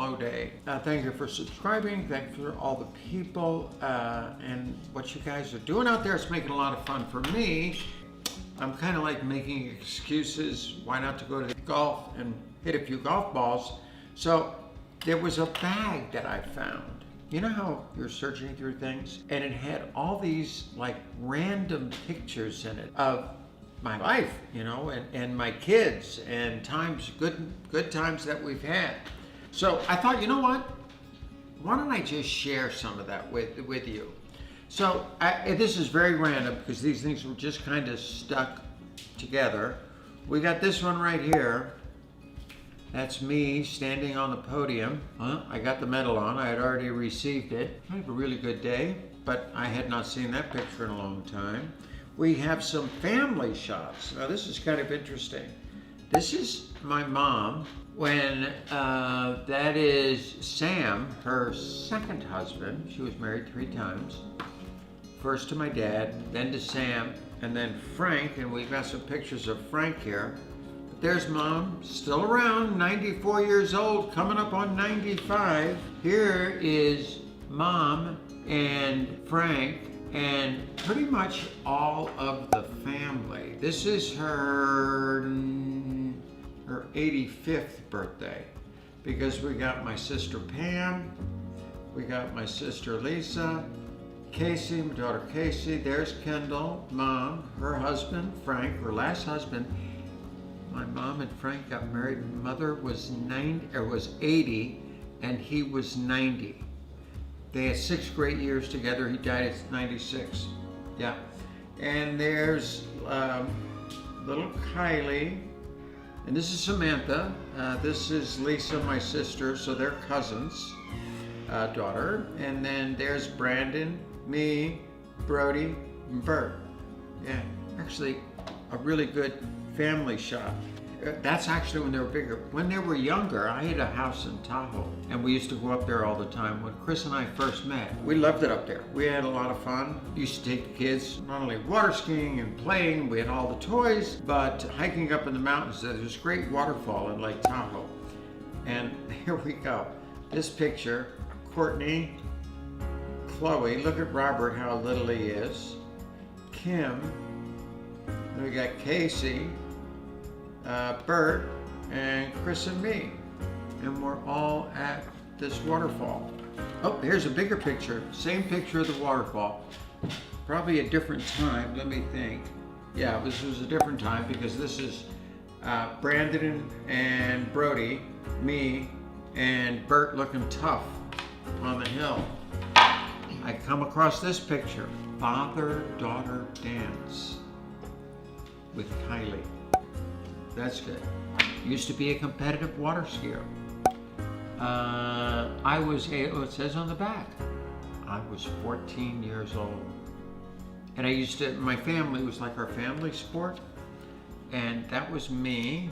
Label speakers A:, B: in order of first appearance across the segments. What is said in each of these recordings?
A: slow day. Thank you for subscribing. Thank you for all the people and what you guys are doing out there. It's making a lot of fun for me. I'm kind of like making excuses why not to go to golf and hit a few golf balls. So there was a bag that I found. You know how you're searching through things and it had all these like random pictures in it of my life, you know, and my kids and times, good times that we've had. So I thought, you know what? Why don't I just share some of that with you? So this is very random because these things were just kind of stuck together. We got this one right here. That's me standing on the podium. I got the medal on. I had already received it. I had a really good day, but I had not seen that picture in a long time. We have some family shots. Now this is kind of interesting. This is my mom when that is Sam, her second husband. She was married 3 times. First to my dad, then to Sam, and then Frank, and we've got some pictures of Frank here. But there's Mom, still around, 94 years old, coming up on 95. Here is Mom and Frank and pretty much all of the family. This is her 85th birthday because we got my sister Pam, we got my sister Lisa, Casey, my daughter Casey, there's Kendall, Mom, her husband, Frank, her last husband. My mom and Frank got married. Mother was 80 and he was 90. They had 6 great years together. He died at 96. Yeah. And there's little Kylie. And this is Samantha. This is Lisa, my sister. So they're cousins, daughter. And then there's Brandon, me, Brody, and Bert. Yeah, actually a really good family shot. That's actually when they were bigger. When they were younger, I had a house in Tahoe, and we used to go up there all the time. When Chris and I first met, we loved it up there. We had a lot of fun. Used to take the kids not only water skiing and playing, we had all the toys, but hiking up in the mountains. There's this great waterfall in Lake Tahoe. And here we go. This picture, Courtney, Chloe, look at Robert, how little he is. Kim, then we got Casey, Bert, and Chris and me. And we're all at this waterfall. Oh, here's a bigger picture. Same picture of the waterfall. Probably a different time, let me think. Yeah, this was a different time because this is Brandon and Brody, me, and Bert looking tough on the hill. I come across this picture, father-daughter dance with Kylie. That's good. Used to be a competitive water skier. It says on the back, I was 14 years old. And my family was like our family sport. And that was me.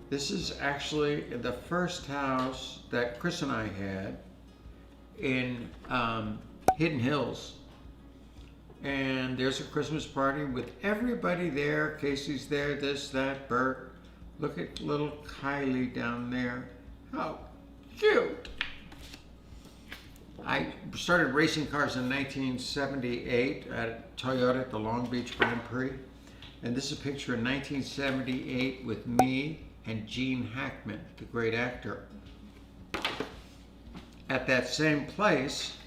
A: This is actually the first house that Chris and I had in Hidden Hills. And there's a Christmas party with everybody there. Casey's there, this, that, Bert. Look at little Kylie down there. How cute. I started racing cars in 1978 at Toyota at the Long Beach Grand Prix. And this is a picture in 1978 with me and Gene Hackman, the great actor. At that same place,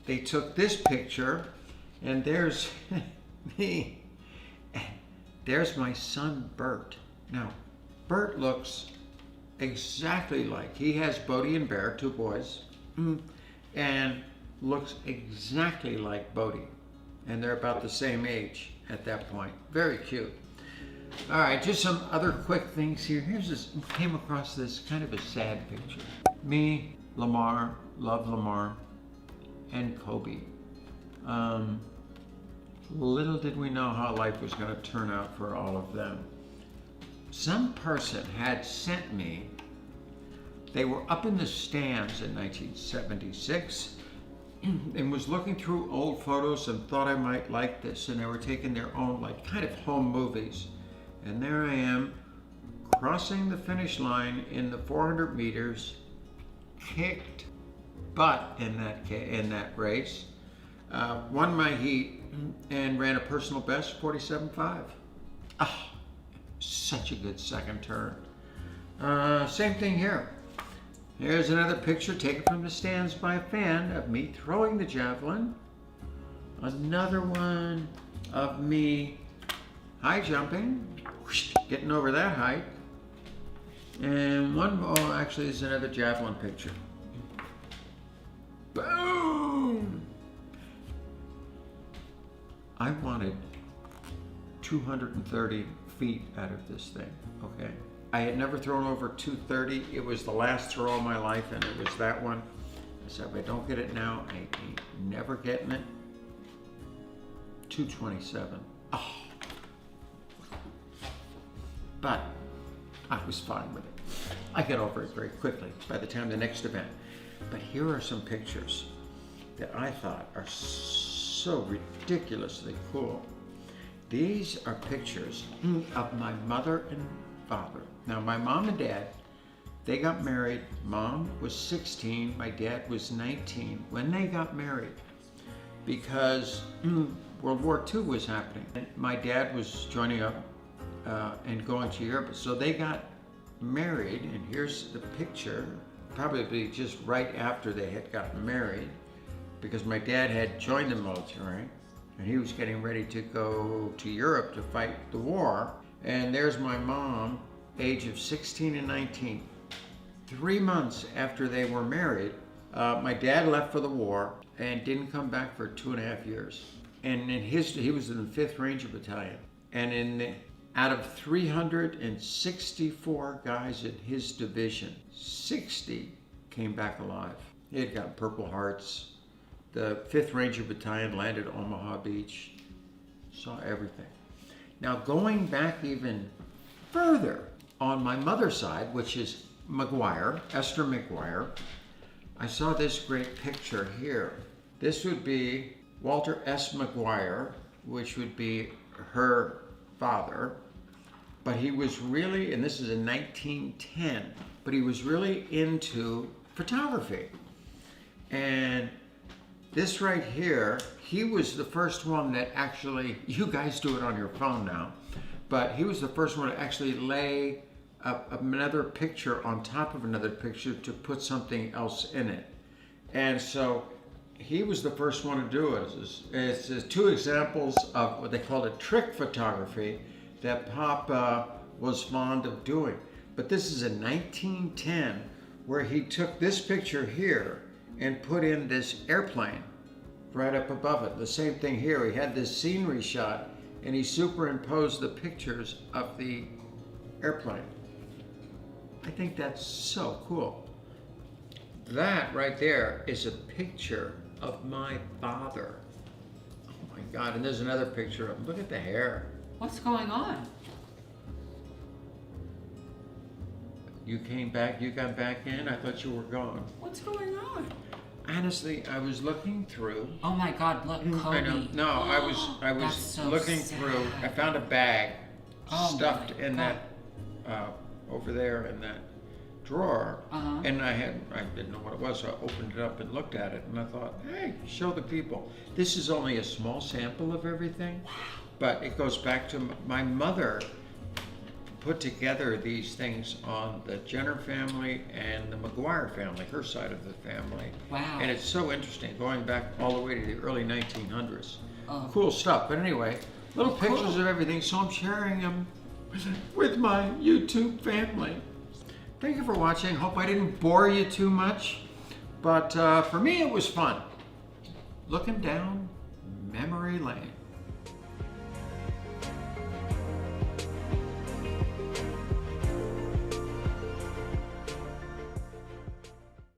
A: they took this picture, and there's me. There's my son, Bert. Now, Bert looks exactly like, he has Bodie and Bear, 2 boys, and looks exactly like Bodie. And they're about the same age at that point. Very cute. All right, just some other quick things here. Here's this, came across this kind of a sad picture. Me, Lamar, love Lamar, and Kobe. Little did we know how life was going to turn out for all of them. Some person had sent me, they were up in the stands in 1976 and was looking through old photos and thought I might like this, and they were taking their own like kind of home movies. And there I am crossing the finish line in the 400 meters kicked butt in that race. Won my heat and ran a personal best 47.5. Oh, such a good second turn. Same thing here. Here's another picture taken from the stands by a fan of me throwing the javelin. Another one of me high jumping, getting over that height. And one more, actually, is another javelin picture. Boom! I wanted 230 feet out of this thing, okay? I had never thrown over 230. It was the last throw of my life, and it was that one. I said, if I don't get it now, I ain't never getting it. 227. Oh. But I was fine with it. I got over it very quickly by the time the next event. But here are some pictures that I thought are so ridiculously cool. These are pictures of my mother and father. Now, my mom and dad, they got married. Mom was 16, my dad was 19 when they got married, because World War II was happening. My dad was joining up and going to Europe, so they got married, and here's the picture, probably just right after they had gotten married, because my dad had joined the military, and he was getting ready to go to Europe to fight the war. And there's my mom, age of 16 and 19. 3 months after they were married, my dad left for the war and didn't come back for 2.5 years. And he was in the 5th Ranger Battalion. And out of 364 guys in his division, 60 came back alive. He had got Purple Hearts. The 5th Ranger Battalion landed at Omaha Beach. Saw everything. Now, going back even further, on my mother's side, which is McGuire, Esther McGuire, I saw this great picture here. This would be Walter S. McGuire, which would be her father, but he was really, and this is in 1910, but he was really into photography. And this right here, he was the first one that actually, you guys do it on your phone now, but he was the first one to actually lay another picture on top of another picture to put something else in it. And so he was the first one to do it. It's 2 examples of what they called a trick photography that Pop was fond of doing. But this is in 1910, where he took this picture here and put in this airplane right up above it. The same thing here, he had this scenery shot and he superimposed the pictures of the airplane. I think that's so cool. That right there is a picture of my father. Oh my God, and there's another picture of him. Look at the hair.
B: What's going on?
A: You came back, you got back in? I thought you were gone.
B: What's going on?
A: Honestly, I was looking through.
B: Oh my God, look, Kobe.
A: I know. No, I was
B: so
A: looking
B: sad.
A: through. I found a bag stuffed
B: my
A: in
B: God.
A: that, over there in that drawer.
B: Uh-huh.
A: And I didn't know what it was, so I opened it up and looked at it. And I thought, hey, show the people. This is only a small sample of everything.
B: Wow.
A: But it goes back to my mother put together these things on the Jenner family and the McGuire family, her side of the family.
B: Wow.
A: And it's so interesting, going back all the way to the early 1900s.
B: Oh.
A: Cool stuff. But anyway, little pictures of everything, so I'm sharing them with my YouTube family. Thank you for watching. Hope I didn't bore you too much. But for me, it was fun. Looking down memory lane.